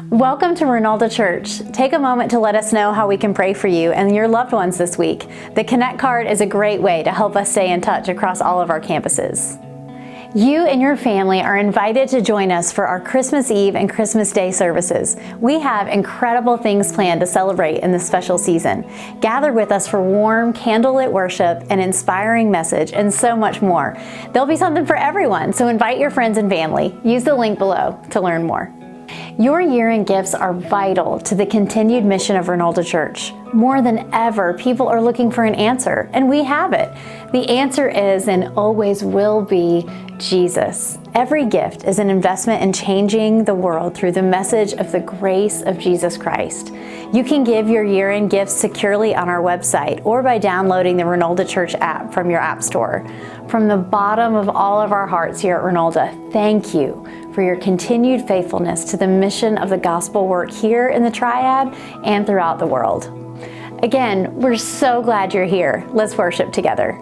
Welcome to Ronalda Church. Take a moment to let us know how we can pray for you and your loved ones this week. The Connect card is a great way to help us stay in touch across all of our campuses. You and your family are invited to join us for our Christmas Eve and Christmas Day services. We have incredible things planned to celebrate in this special season. Gather with us for warm, candlelit worship, an inspiring message, and so much more. There'll be something for everyone, so invite your friends and family. Use the link below to learn more. Your year-end gifts are vital to the continued mission of Ronalda Church. More than ever, people are looking for an answer, and we have it. The answer is and always will be Jesus. Every gift is an investment in changing the world through the message of the grace of Jesus Christ. You can give your year-end gifts securely on our website or by downloading the Ronalda Church app from your app store. From the bottom of all of our hearts here at Ronalda, thank you for your continued faithfulness to the mission of the gospel work here in the Triad and throughout the world. Again, we're so glad you're here. Let's worship together.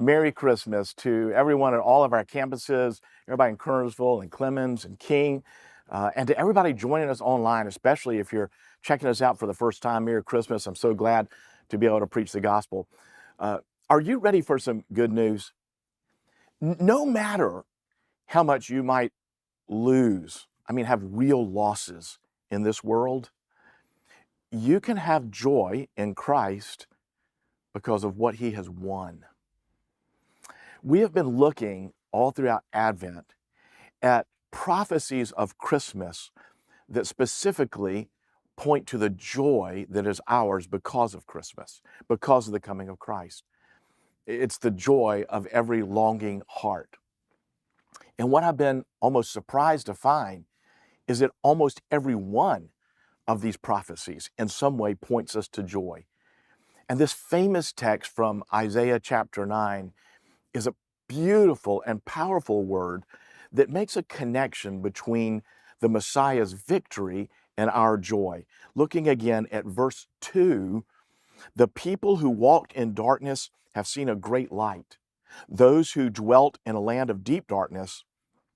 Merry Christmas to everyone at all of our campuses, everybody in Kernersville and Clemens and King, and to everybody joining us online, especially if you're checking us out for the first time. Merry Christmas. I'm so glad to be able to preach the gospel. Are you ready for some good news? No matter how much you might lose, have real losses in this world, you can have joy in Christ because of what he has won. We have been looking all throughout Advent at prophecies of Christmas that specifically point to the joy that is ours because of Christmas, because of the coming of Christ. It's the joy of every longing heart. And what I've been almost surprised to find is that almost every one of these prophecies in some way points us to joy. And this famous text from Isaiah chapter 9 is a beautiful and powerful word that makes a connection between the Messiah's victory and our joy. Looking again at verse 2, the people who walked in darkness have seen a great light. Those who dwelt in a land of deep darkness,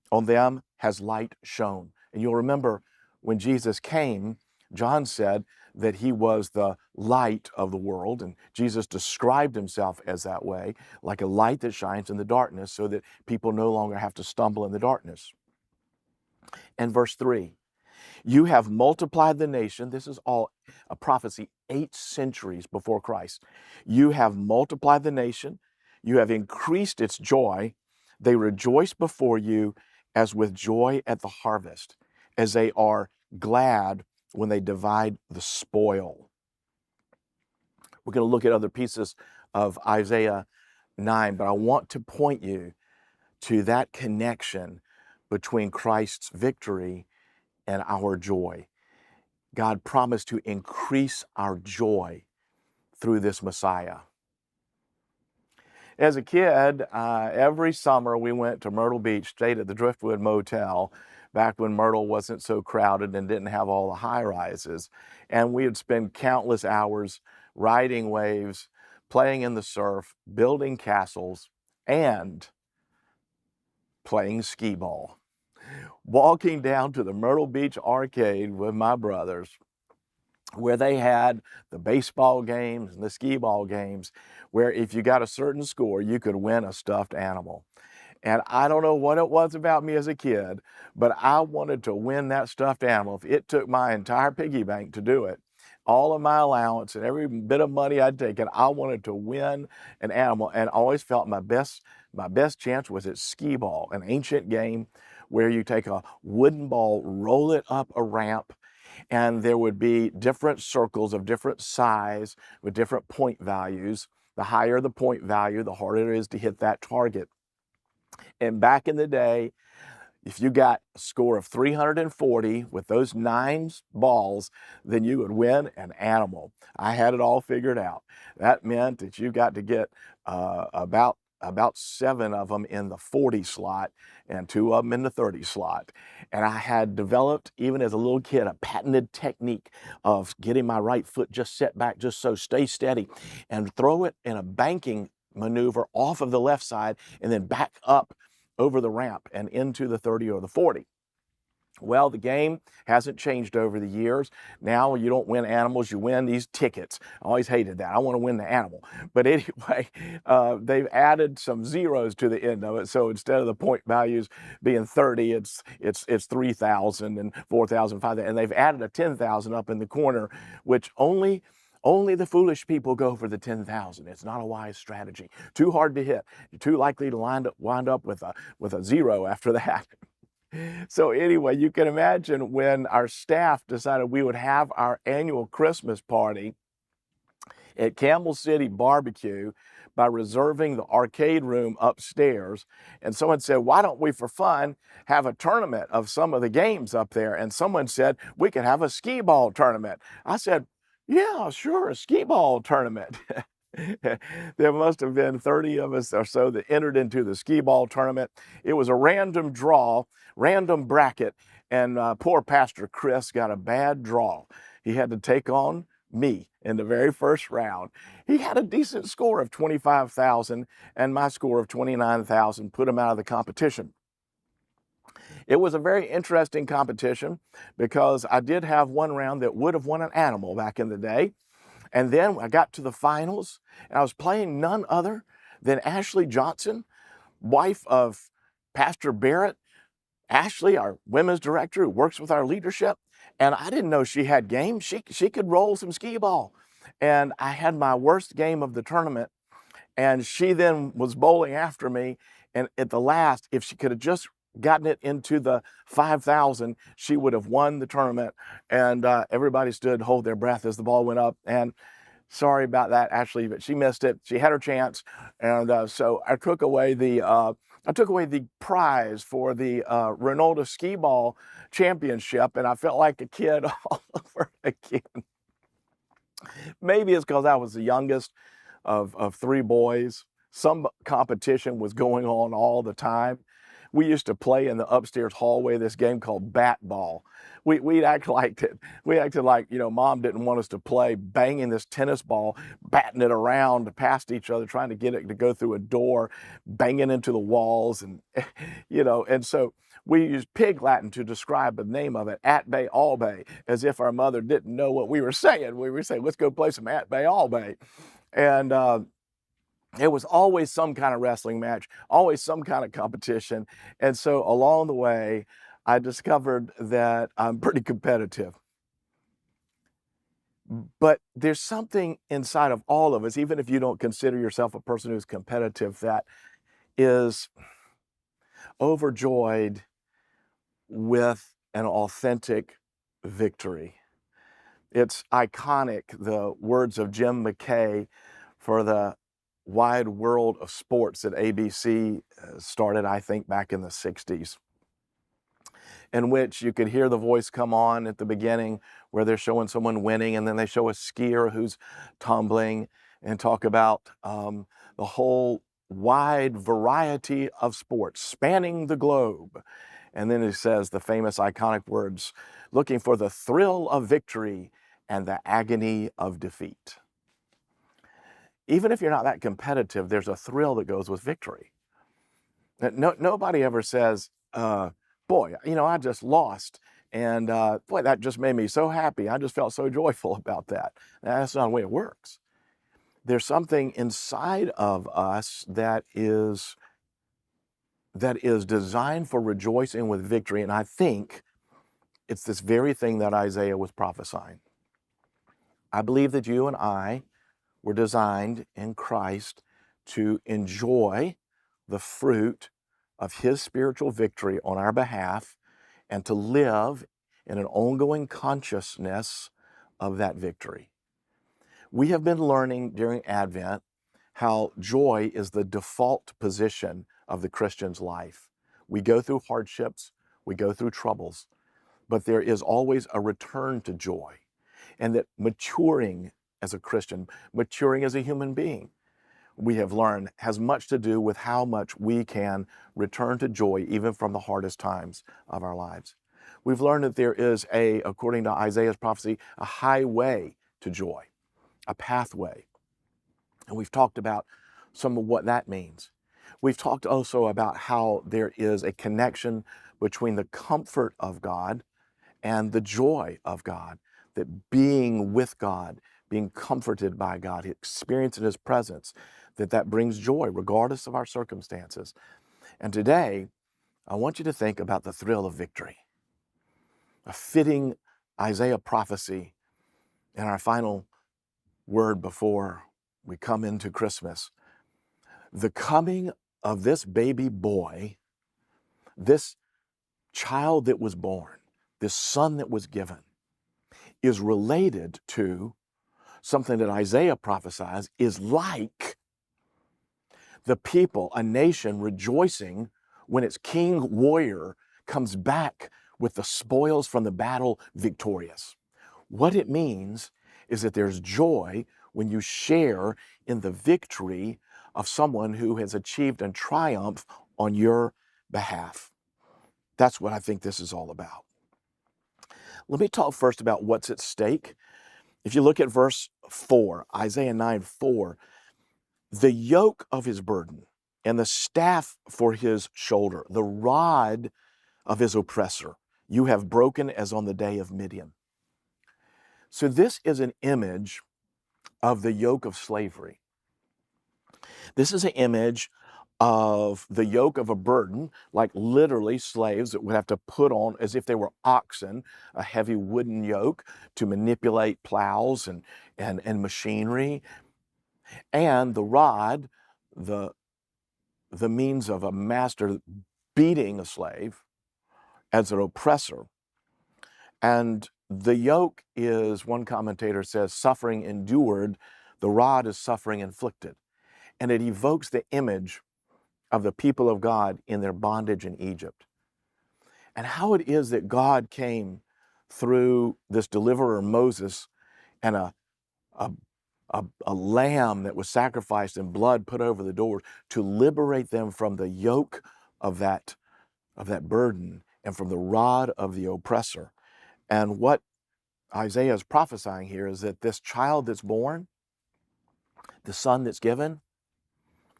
on them has light shone. And you'll remember when Jesus came, John said that he was the light of the world, and Jesus described himself as that way, like a light that shines in the darkness so that people no longer have to stumble in the darkness. And verse 3, you have multiplied the nation. This is all a prophecy 8 centuries before Christ. You have multiplied the nation. You have increased its joy. They rejoice before you as with joy at the harvest, as they are glad when they divide the spoil. We're going to look at other pieces of Isaiah 9, but I want to point you to that connection between Christ's victory and our joy. God promised to increase our joy through this Messiah. As a kid, every summer we went to Myrtle Beach, stayed at the Driftwood Motel, back when Myrtle wasn't so crowded and didn't have all the high rises. And we would spend countless hours riding waves, playing in the surf, building castles, and playing skee ball. Walking down to the Myrtle Beach arcade with my brothers, where they had the baseball games and the skee ball games, where if you got a certain score, you could win a stuffed animal. And I don't know what it was about me as a kid, but I wanted to win that stuffed animal. If it took my entire piggy bank to do it, all of my allowance and every bit of money I'd taken. I wanted to win an animal, and always felt my best chance was at skee ball, an ancient game where you take a wooden ball, roll it up a ramp, and there would be different circles of different size with different point values. The higher the point value, the harder it is to hit that target. And back in the day, if you got a score of 340 with those 9 balls, then you would win an animal. I had it all figured out. That meant that you got to get about 7 of them in the 40 slot and 2 of them in the 30 slot. And I had developed, even as a little kid, a patented technique of getting my right foot just set back, just so stay steady, and throw it in a banking maneuver off of the left side and then back up over the ramp and into the 30 or the 40. Well, the game hasn't changed over the years. Now you don't win animals, you win these tickets. I always hated that. I want to win the animal. But anyway, they've added some zeros to the end of it. So instead of the point values being 30, it's 3,000 and 4,000, 5,000. And they've added a 10,000 up in the corner, which only the foolish people go for the 10,000. It's not a wise strategy. Too hard to hit. You're too likely to wind up with a zero after that. So anyway, you can imagine when our staff decided we would have our annual Christmas party at Campbell City Barbecue by reserving the arcade room upstairs. And someone said, why don't we, for fun, have a tournament of some of the games up there? And someone said, we could have a skee ball tournament. I said, yeah, sure, a skee ball tournament. There must have been 30 of us or so that entered into the skee ball tournament. It was a random draw, random bracket, and poor Pastor Chris got a bad draw. He had to take on me in the very first round. He had a decent score of 25,000, and my score of 29,000 put him out of the competition. It was a very interesting competition because I did have one round that would have won an animal back in the day. And then I got to the finals, and I was playing none other than Ashley Johnson, wife of Pastor Barrett. Ashley, our women's director who works with our leadership, and I didn't know she had game. She could roll some skee ball. And I had my worst game of the tournament, and she then was bowling after me. And at the last, if she could have just gotten it into the 5,000, she would have won the tournament. And everybody stood, hold their breath as the ball went up. And sorry about that, Ashley, but she missed it. She had her chance. And so I took away the prize for the Ronaldo Skee Ball Championship, and I felt like a kid all over again. Maybe it's because I was the youngest of 3 boys. Some competition was going on all the time. We used to play in the upstairs hallway this game called bat ball. We acted like, mom didn't want us to play, banging this tennis ball, batting it around past each other, trying to get it to go through a door, banging into the walls. And, and so we used Pig Latin to describe the name of it, at bay, all bay, as if our mother didn't know what we were saying. We were saying, let's go play some at bay, all bay. And, it was always some kind of wrestling match, always some kind of competition. And so along the way, I discovered that I'm pretty competitive. But there's something inside of all of us, even if you don't consider yourself a person who's competitive, that is overjoyed with an authentic victory. It's iconic, the words of Jim McKay for the Wide World of Sports that ABC started, I think, back in the 60s, in which you could hear the voice come on at the beginning where they're showing someone winning, and then they show a skier who's tumbling and talk about the whole wide variety of sports spanning the globe. And then he says the famous iconic words, looking for the thrill of victory and the agony of defeat. Even if you're not that competitive, there's a thrill that goes with victory. Nobody ever says, boy, I just lost. And boy, that just made me so happy. I just felt so joyful about that. That's not the way it works. There's something inside of us that is designed for rejoicing with victory. And I think it's this very thing that Isaiah was prophesying. I believe that you and I were designed in Christ to enjoy the fruit of His spiritual victory on our behalf and to live in an ongoing consciousness of that victory. We have been learning during Advent how joy is the default position of the Christian's life. We go through hardships, we go through troubles, but there is always a return to joy. And that maturing as a Christian, maturing as a human being, we have learned has much to do with how much we can return to joy even from the hardest times of our lives. We've learned that there is according to Isaiah's prophecy, a highway to joy, a pathway. And we've talked about some of what that means. We've talked also about how there is a connection between the comfort of God and the joy of God, that being with God, being comforted by God, experiencing His presence, that brings joy regardless of our circumstances. And today, I want you to think about the thrill of victory, a fitting Isaiah prophecy in our final word before we come into Christmas. The coming of this baby boy, this child that was born, this son that was given, is related to something that Isaiah prophesies is like the people, a nation rejoicing when its king warrior comes back with the spoils from the battle victorious. What it means is that there's joy when you share in the victory of someone who has achieved a triumph on your behalf. That's what I think this is all about. Let me talk first about what's at stake. If you look at verse 4, Isaiah 9:4, the yoke of his burden and the staff for his shoulder, the rod of his oppressor, you have broken as on the day of Midian. So this is an image of the yoke of slavery. This is an image of the yoke of a burden, like literally slaves that would have to put on, as if they were oxen, a heavy wooden yoke to manipulate plows and machinery. And the rod, the means of a master beating a slave as an oppressor. And the yoke is, one commentator says, suffering endured, the rod is suffering inflicted. And it evokes the image of the people of God in their bondage in Egypt. And how it is that God came through this deliverer Moses and a lamb that was sacrificed and blood put over the doors to liberate them from the yoke of that burden and from the rod of the oppressor. And what Isaiah is prophesying here is that this child that's born, the son that's given,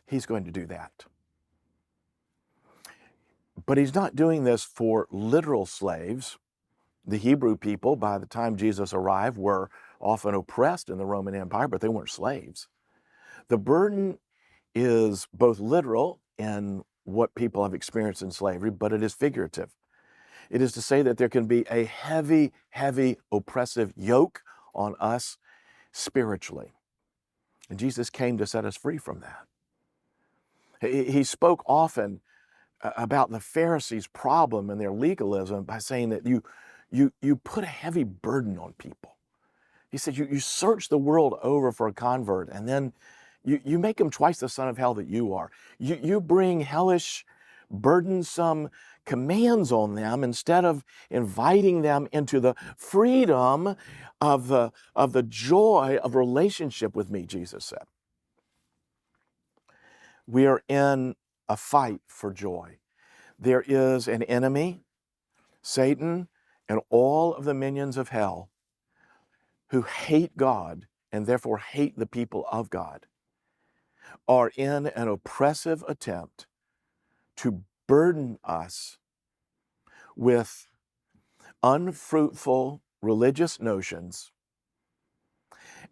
he's going to do that. But he's not doing this for literal slaves. The Hebrew people, by the time Jesus arrived, were often oppressed in the Roman Empire, but they weren't slaves. The burden is both literal in what people have experienced in slavery, but it is figurative. It is to say that there can be a heavy, heavy, oppressive yoke on us spiritually. And Jesus came to set us free from that. He spoke often about the Pharisees' problem and their legalism by saying that you put a heavy burden on people. He said you search the world over for a convert, and then you make them twice the son of hell that you are. You bring hellish, burdensome commands on them instead of inviting them into the freedom of the joy of relationship with me, Jesus said. We are in a fight for joy. There is an enemy, Satan, and all of the minions of hell who hate God and therefore hate the people of God, are in an oppressive attempt to burden us with unfruitful religious notions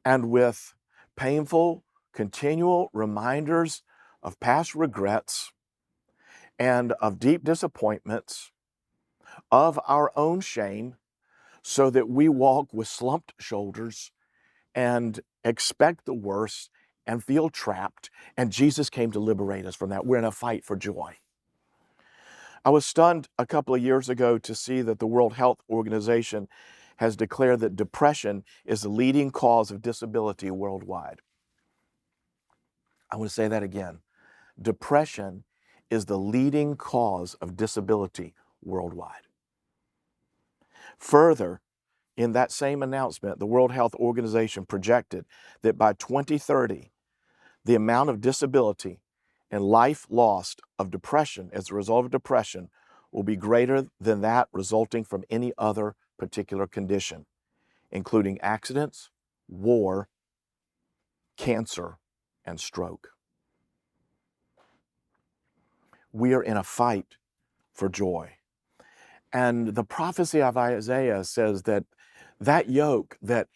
and with painful, continual reminders of past regrets and of deep disappointments, of our own shame, so that we walk with slumped shoulders and expect the worst and feel trapped. And Jesus came to liberate us from that. We're in a fight for joy. I was stunned a couple of years ago to see that the World Health Organization has declared that depression is the leading cause of disability worldwide. I want to say that again. Depression is the leading cause of disability worldwide. Further, in that same announcement, the World Health Organization projected that by 2030, the amount of disability and life lost of depression as a result of depression will be greater than that resulting from any other particular condition, including accidents, war, cancer, and stroke. We are in a fight for joy. And the prophecy of Isaiah says that that yoke that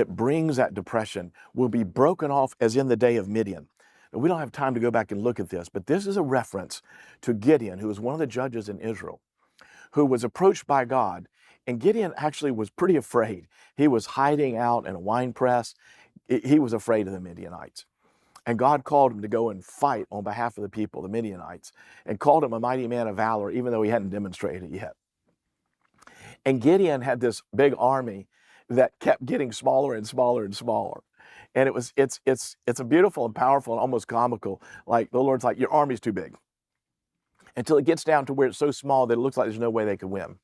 brings that depression will be broken off as in the day of Midian. And we don't have time to go back and look at this, but this is a reference to Gideon, who was one of the judges in Israel, who was approached by God. And Gideon actually was pretty afraid. He was hiding out in a wine press. He was afraid of the Midianites. And God called him to go and fight on behalf of the people, the Midianites, and called him a mighty man of valor, even though he hadn't demonstrated it yet. And Gideon had this big army that kept getting smaller and smaller and smaller. And it's a beautiful and powerful and almost comical. Like the Lord's like, your army's too big. Until it gets down to where it's so small that it looks like there's no way they could win.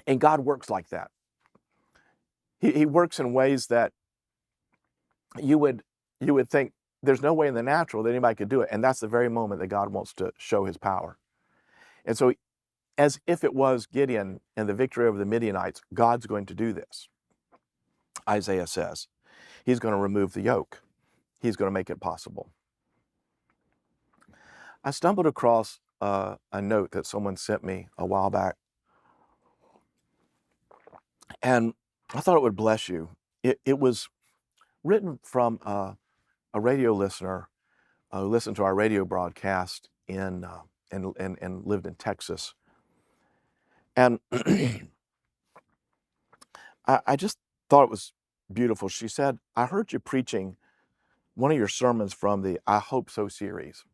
And God works like that. He works in ways that you would think there's no way in the natural that anybody could do it. And that's the very moment that God wants to show his power. And so as if it was Gideon and the victory over the Midianites, God's going to do this. Isaiah says he's going to remove the yoke. He's going to make it possible. I stumbled across a note that someone sent me a while back, and I thought it would bless you. It was written from a radio listener who listened to our radio broadcast and lived in Texas. And I just thought it was beautiful. She said, I heard you preaching one of your sermons from the I Hope So series.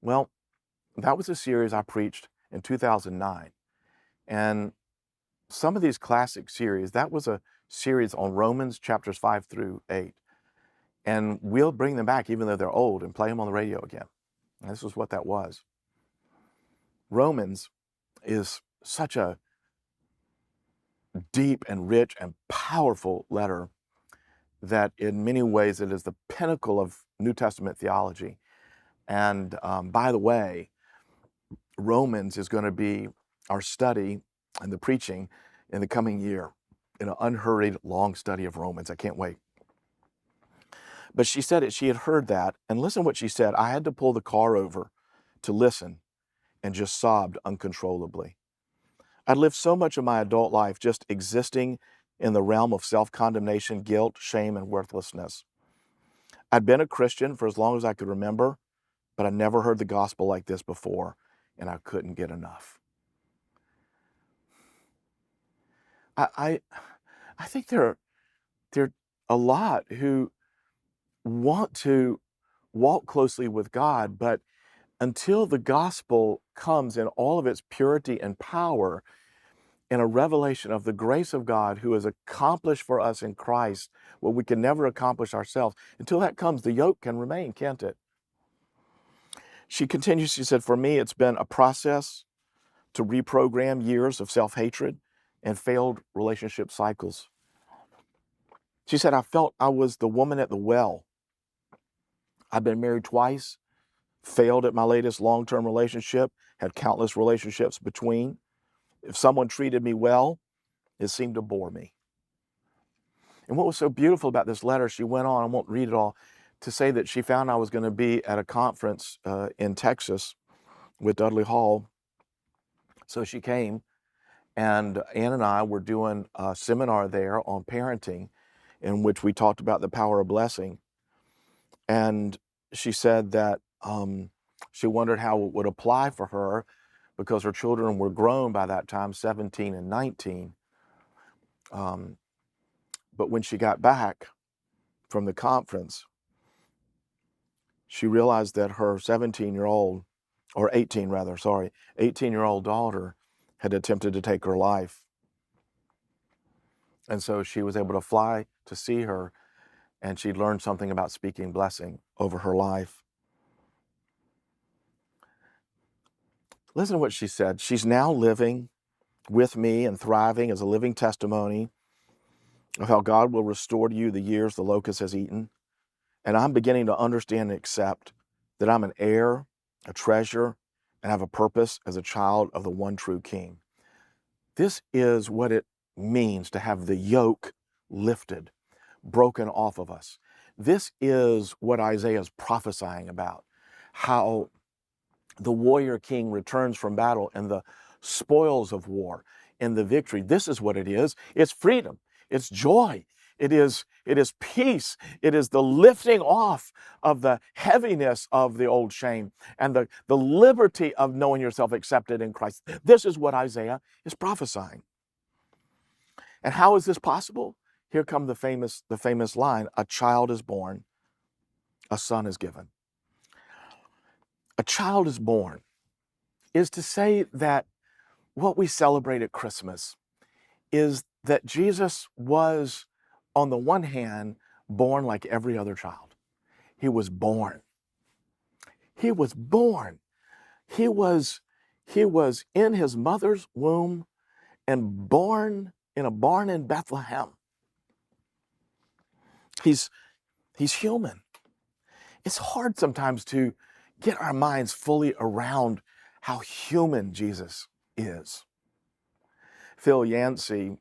Well, that was a series I preached in 2009. And some of these classic series, that was a series on Romans chapters 5 through 8. And we'll bring them back even though they're old and play them on the radio again. And this was what that was. Romans is such a deep and rich and powerful letter that in many ways it is the pinnacle of New Testament theology. And by the way, Romans is going to be our study and the preaching in the coming year in an unhurried, long study of Romans. I can't wait. But she said it, she had heard that, and listen what she said. I had to pull the car over to listen and just sobbed uncontrollably. I'd lived so much of my adult life just existing in the realm of self-condemnation, guilt, shame, and worthlessness. I'd been a Christian for as long as I could remember, but I never heard the gospel like this before, and I couldn't get enough. I think there are a lot who want to walk closely with God, but until the gospel comes in all of its purity and power in a revelation of the grace of God who has accomplished for us in Christ what we can never accomplish ourselves, until that comes, the yoke can remain, can't it? She continues, she said, for me, it's been a process to reprogram years of self-hatred and failed relationship cycles. She said, I felt I was the woman at the well. I've been married twice, failed at my latest long-term relationship, had countless relationships between. If someone treated me well, it seemed to bore me. And what was so beautiful about this letter, she went on, I won't read it all, to say that she found I was going to be at a conference in Texas with Dudley Hall. So she came, and Ann and I were doing a seminar there on parenting in which we talked about the power of blessing. And she said that she wondered how it would apply for her because her children were grown by that time, 17 and 19. But when she got back from the conference, she realized that her 17-year-old, or 18 rather, sorry, 18-year-old daughter had attempted to take her life. And so she was able to fly to see her, and she learned something about speaking blessing over her life. Listen to what she said. She's now living with me and thriving as a living testimony of how God will restore to you the years the locust has eaten. And I'm beginning to understand and accept that I'm an heir, a treasure, and have a purpose as a child of the one true King. This is what it means to have the yoke lifted, broken off of us. This is what Isaiah is prophesying about, how the warrior king returns from battle and the spoils of war and the victory. This is what it is. It's freedom. It's joy. It is peace. It is the lifting off of the heaviness of the old shame and the liberty of knowing yourself accepted in Christ. This is what Isaiah is prophesying. And how is this possible? Here come the famous line, a child is born, a son is given. A child is born is to say that what we celebrate at Christmas is that Jesus was, on the one hand, born like every other child. He was born. He was born. He was in his mother's womb and born in a barn in Bethlehem. He's human. It's hard sometimes to get our minds fully around how human Jesus is. Phil Yancey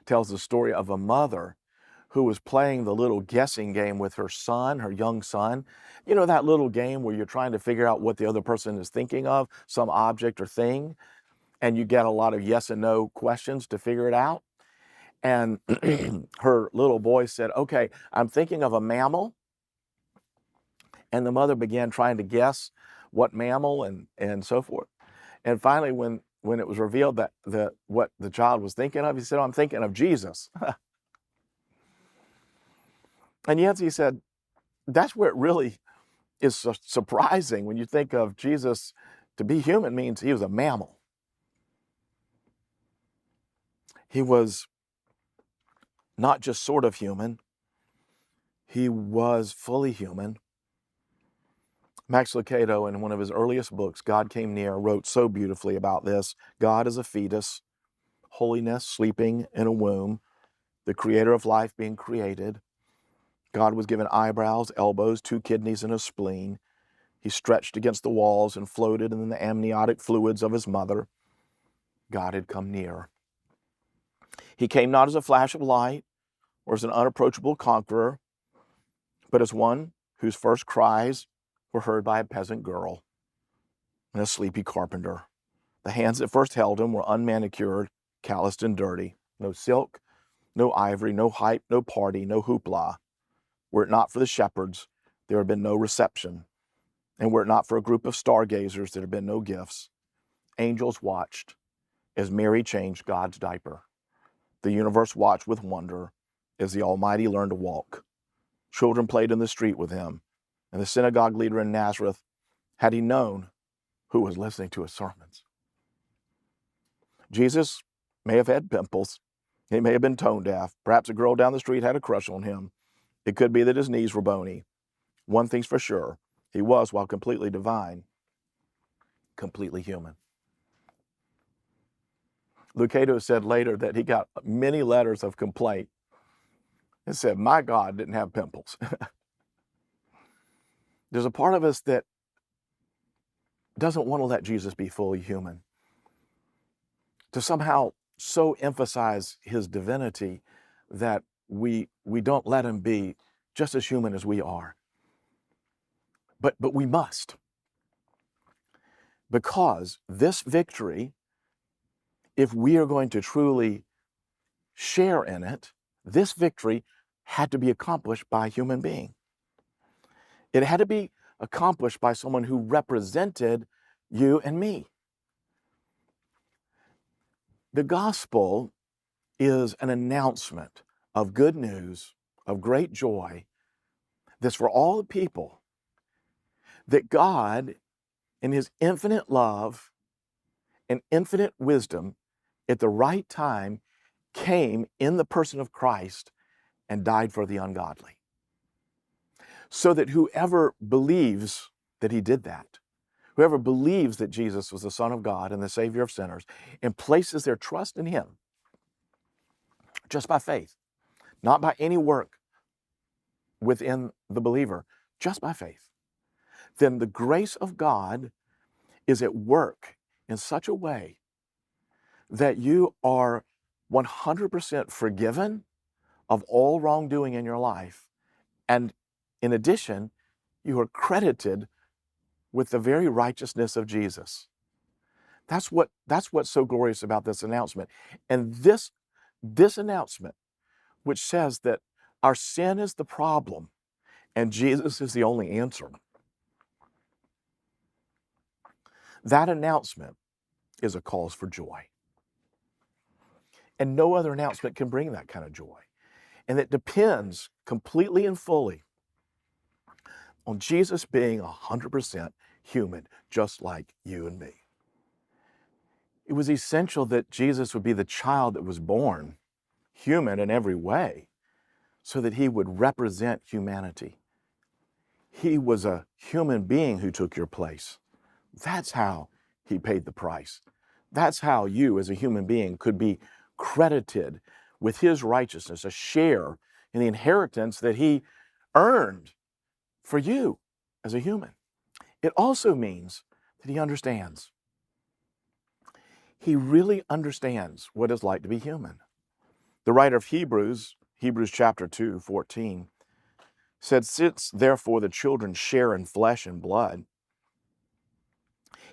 tells the story of a mother who was playing the little guessing game with her son, her young son. You know, that little game where you're trying to figure out what the other person is thinking of, some object or thing, and you get a lot of yes and no questions to figure it out. And her little boy said, okay, I'm thinking of a mammal. And the mother began trying to guess what mammal and so forth. And finally, when it was revealed that what the child was thinking of, he said, I'm thinking of Jesus. And Yancey said, that's where it really is surprising when you think of Jesus. To be human means he was a mammal. He was not just sort of human. He was fully human. Max Lucado, in one of his earliest books, God Came Near, wrote so beautifully about this. God is a fetus, holiness sleeping in a womb, the creator of life being created. God was given eyebrows, elbows, 2 kidneys, and a spleen. He stretched against the walls and floated in the amniotic fluids of his mother. God had come near. He came not as a flash of light or as an unapproachable conqueror, but as one whose first cries were heard by a peasant girl and a sleepy carpenter. The hands that first held him were unmanicured, calloused, and dirty. No silk, no ivory, no hype, no party, no hoopla. Were it not for the shepherds, there had been no reception. And were it not for a group of stargazers, there had been no gifts. Angels watched as Mary changed God's diaper. The universe watched with wonder as the Almighty learned to walk. Children played in the street with him, and the synagogue leader in Nazareth, had he known who was listening to his sermons. Jesus may have had pimples. He may have been tone deaf. Perhaps a girl down the street had a crush on him. It could be that his knees were bony. One thing's for sure, he was, while completely divine, completely human. Lucado said later that he got many letters of complaint and said, my God didn't have pimples. There's a part of us that doesn't want to let Jesus be fully human, to somehow so emphasize his divinity that we don't let him be just as human as we are. But we must, because this victory, if we are going to truly share in it, this victory had to be accomplished by a human being. It had to be accomplished by someone who represented you and me. The gospel is an announcement of good news, of great joy, that's for all the people, that God, in his infinite love and infinite wisdom, at the right time, came in the person of Christ and died for the ungodly. So that whoever believes that he did that, whoever believes that Jesus was the Son of God and the Savior of sinners, and places their trust in him, just by faith, not by any work within the believer, just by faith, then the grace of God is at work in such a way that you are 100% forgiven of all wrongdoing in your life. And in addition, you are credited with the very righteousness of Jesus. That's what's so glorious about this announcement. And this announcement, which says that our sin is the problem and Jesus is the only answer, that announcement is a cause for joy. And no other announcement can bring that kind of joy. And it depends completely and fully on Jesus being 100% human, just like you and me. It was essential that Jesus would be the child that was born human in every way, so that he would represent humanity. He was a human being who took your place. That's how he paid the price. That's how you, as a human being, could be credited with his righteousness, a share in the inheritance that he earned for you as a human. It also means that he understands. He really understands what it's like to be human. The writer of Hebrews chapter 2, 14, said, "Since therefore the children share in flesh and blood,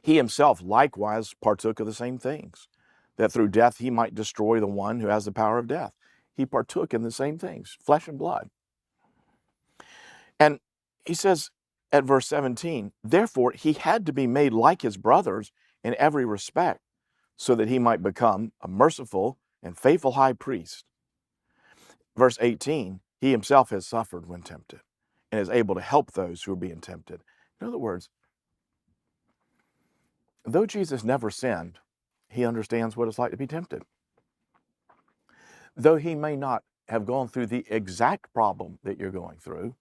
he himself likewise partook of the same things, that through death he might destroy the one who has the power of death." He partook in the same things, flesh and blood. And he says at verse 17, "Therefore he had to be made like his brothers in every respect, so that he might become a merciful and faithful high priest." Verse 18, "He himself has suffered when tempted and is able to help those who are being tempted." In other words, though Jesus never sinned, he understands what it's like to be tempted. Though he may not have gone through the exact problem that you're going through,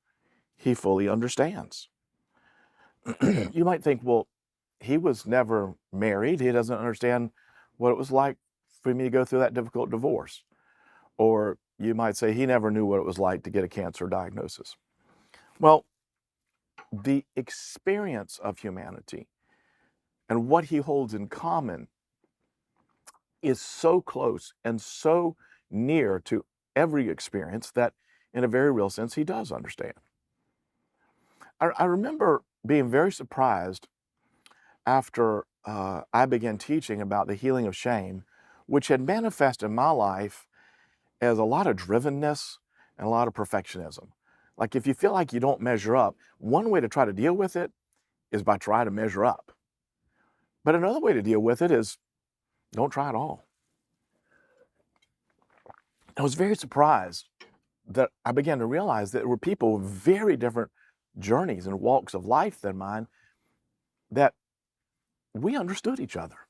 he fully understands. You might think, well, he was never married. He doesn't understand what it was like for me to go through that difficult divorce. Or you might say he never knew what it was like to get a cancer diagnosis. Well, the experience of humanity and what he holds in common is so close and so near to every experience that, in a very real sense, he does understand. I remember being very surprised after I began teaching about the healing of shame, which had manifested in my life as a lot of drivenness and a lot of perfectionism. Like, if you feel like you don't measure up, one way to try to deal with it is by trying to measure up. But another way to deal with it is don't try at all. I was very surprised that I began to realize that there were people with very different journeys and walks of life than mine, that we understood each other.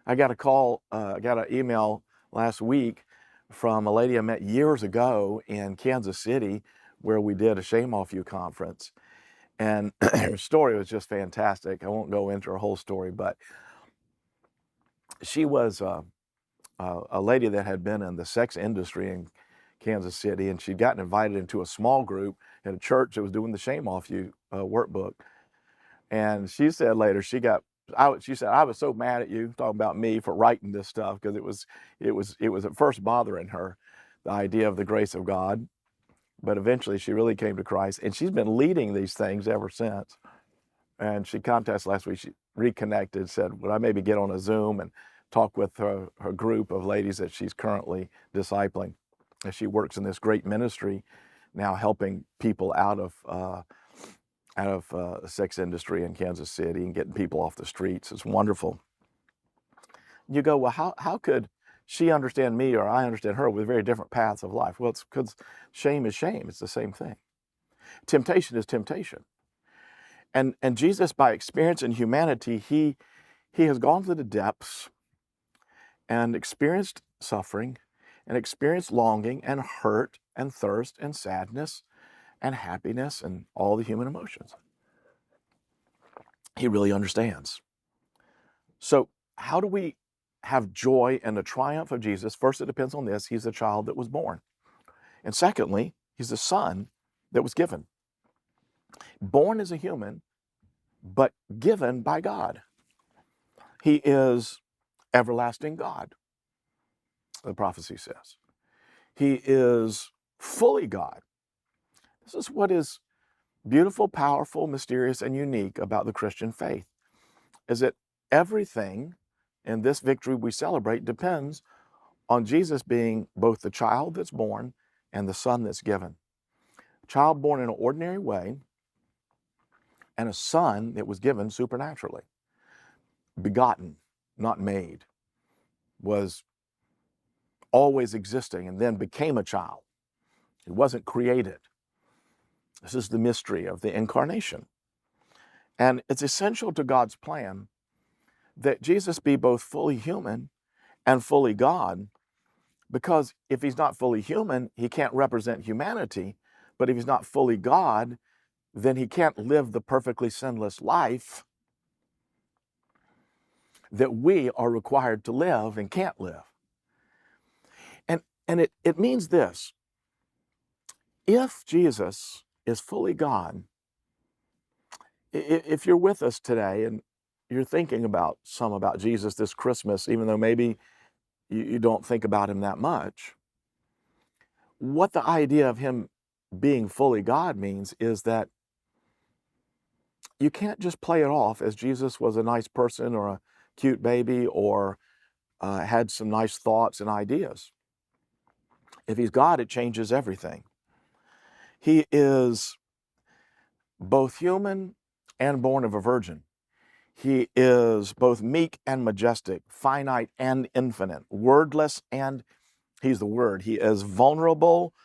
I got an email last week from a lady I met years ago in Kansas City, where we did a Shame Off You conference. And her story was just fantastic. I won't go into her whole story, but she was a lady that had been in the sex industry in Kansas City, and she'd gotten invited into a small group at a church that was doing the Shame Off You workbook. And she said later, she said, "I was so mad at you," talking about me, for writing this stuff, because it was at first bothering her, the idea of the grace of God. But eventually she really came to Christ, and she's been leading these things ever since. And she contacted us last week. She reconnected, said, "Would I maybe get on a Zoom and talk with her group of ladies that she's currently discipling?" And she works in this great ministry now, helping people out of the sex industry in Kansas City and getting people off the streets. It's wonderful. You go, well, how could she understand me or I understand her with very different paths of life? Well, it's because shame is shame. It's the same thing. Temptation is temptation. And Jesus, by experience in humanity, he has gone to the depths and experienced suffering and experienced longing and hurt and thirst and sadness and happiness and all the human emotions. He really understands. So how do we have joy in the triumph of Jesus? First, it depends on this. He's a child that was born. And secondly, he's a son that was given. Born as a human, but given by God. He is everlasting God, the prophecy says. He is fully God. This is what is beautiful, powerful, mysterious, and unique about the Christian faith, is that everything in this victory we celebrate depends on Jesus being both the child that's born and the son that's given. Child born in an ordinary way, and a son that was given supernaturally. Begotten, not made, was always existing and then became a child. It wasn't created. This is the mystery of the incarnation. And it's essential to God's plan that Jesus be both fully human and fully God, because if he's not fully human, he can't represent humanity. But if he's not fully God, then he can't live the perfectly sinless life that we are required to live and can't live. And it means this: if Jesus is fully God, if you're with us today and you're thinking about Jesus this Christmas, even though maybe you don't think about him that much, what the idea of him being fully God means is that you can't just play it off as Jesus was a nice person or a cute baby or had some nice thoughts and ideas. If he's God, it changes everything. He is both human and born of a virgin. He is both meek and majestic, finite and infinite, wordless, and he's the Word. He is vulnerable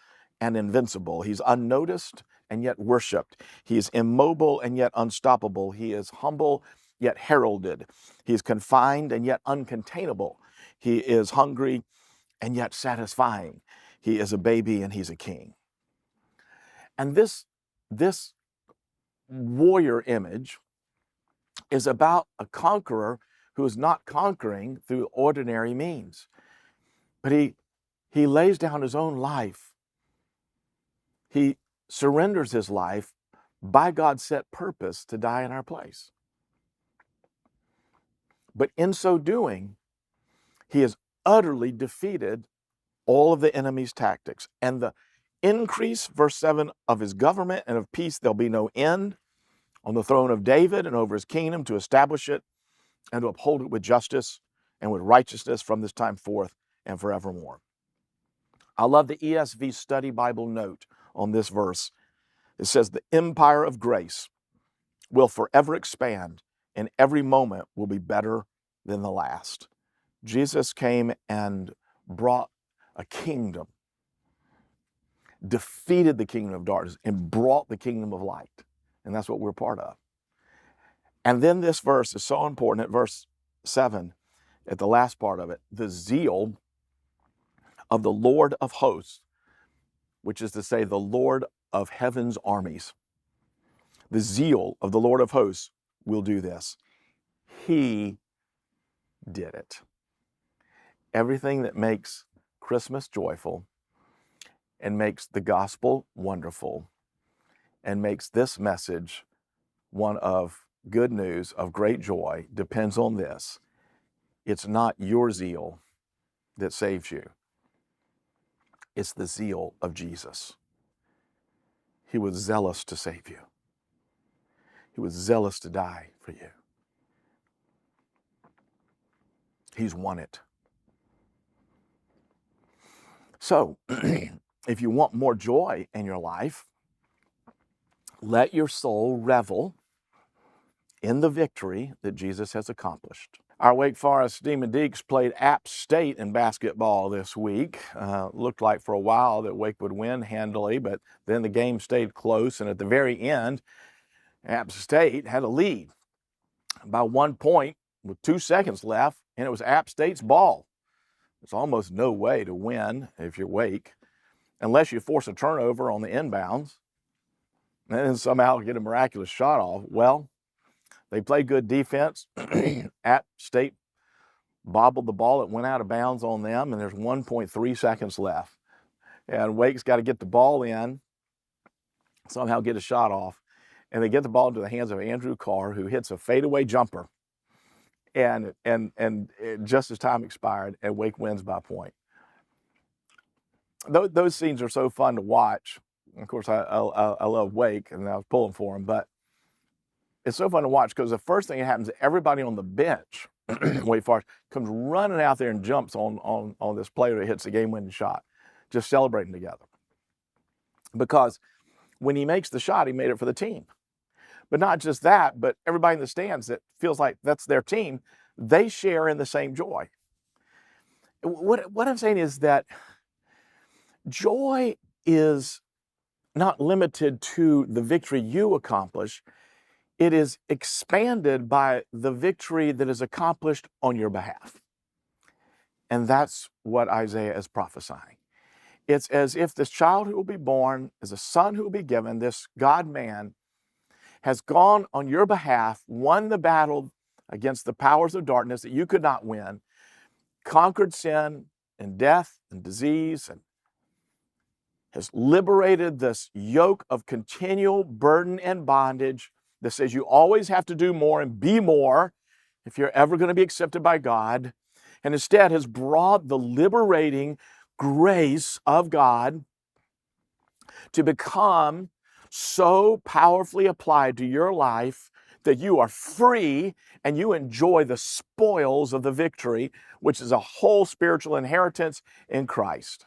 and invincible. He's unnoticed and yet worshiped. He is immobile and yet unstoppable. He is humble yet heralded. He's confined and yet uncontainable. He is hungry and yet satisfying. He is a baby and he's a king. And this warrior image is about a conqueror who is not conquering through ordinary means, but he lays down his own life. He surrenders his life by God's set purpose to die in our place. But in so doing, he has utterly defeated all of the enemy's tactics. And the increase, verse 7, of his government and of peace, there'll be no end on the throne of David and over his kingdom, to establish it and to uphold it with justice and with righteousness from this time forth and forevermore. I love the ESV Study Bible note on this verse. It says, the empire of grace will forever expand, and every moment will be better than the last. Jesus came and brought a kingdom, defeated the kingdom of darkness, and brought the kingdom of light. And that's what we're part of. And then this verse is so important at verse 7, at the last part of it, the zeal of the Lord of hosts, which is to say the Lord of heaven's armies. The zeal of the Lord of hosts will do this. He did it. Everything that makes Christmas joyful and makes the gospel wonderful and makes this message one of good news, of great joy, depends on this. It's not your zeal that saves you. It's the zeal of Jesus. He was zealous to save you. He was zealous to die for you. He's won it. So, if you want more joy in your life, let your soul revel in the victory that Jesus has accomplished. Our Wake Forest Demon Deacs played App State in basketball this week. Looked like for a while that Wake would win handily, but then the game stayed close, and at the very end, App State had a lead by 1 point with 2 seconds left, and it was App State's ball. There's almost no way to win if you're Wake, unless you force a turnover on the inbounds and then somehow get a miraculous shot off. Well, they played good defense. App State bobbled the ball. It went out of bounds on them, and there's 1.3 seconds left. And Wake's got to get the ball in, somehow get a shot off. And they get the ball into the hands of Andrew Carr, who hits a fadeaway jumper. And just as time expired, and Wake wins by a point. Those scenes are so fun to watch. Of course, I love Wake, and I was pulling for them, but it's so fun to watch because the first thing that happens, everybody on the bench, Wake Forest, comes running out there and jumps on this player that hits the game-winning shot, just celebrating together. Because when he makes the shot, he made it for the team. But not just that, but everybody in the stands that feels like that's their team, they share in the same joy. What I'm saying is that joy is not limited to the victory you accomplish. It is expanded by the victory that is accomplished on your behalf. And that's what Isaiah is prophesying. It's as if this child who will be born is a son who will be given, this God-man, has gone on your behalf, won the battle against the powers of darkness that you could not win, conquered sin and death and disease, and has liberated this yoke of continual burden and bondage that says you always have to do more and be more if you're ever going to be accepted by God, and instead has brought the liberating grace of God to become so powerfully applied to your life that you are free and you enjoy the spoils of the victory, which is a whole spiritual inheritance in Christ.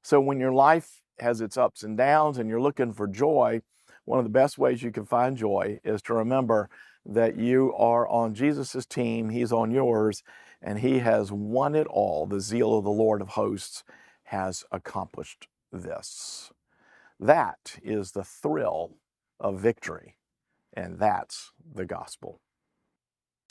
So when your life has its ups and downs and you're looking for joy, one of the best ways you can find joy is to remember that you are on Jesus' team, he's on yours, and he has won it all. The zeal of the Lord of hosts has accomplished this. That is the thrill of victory, and that's the gospel.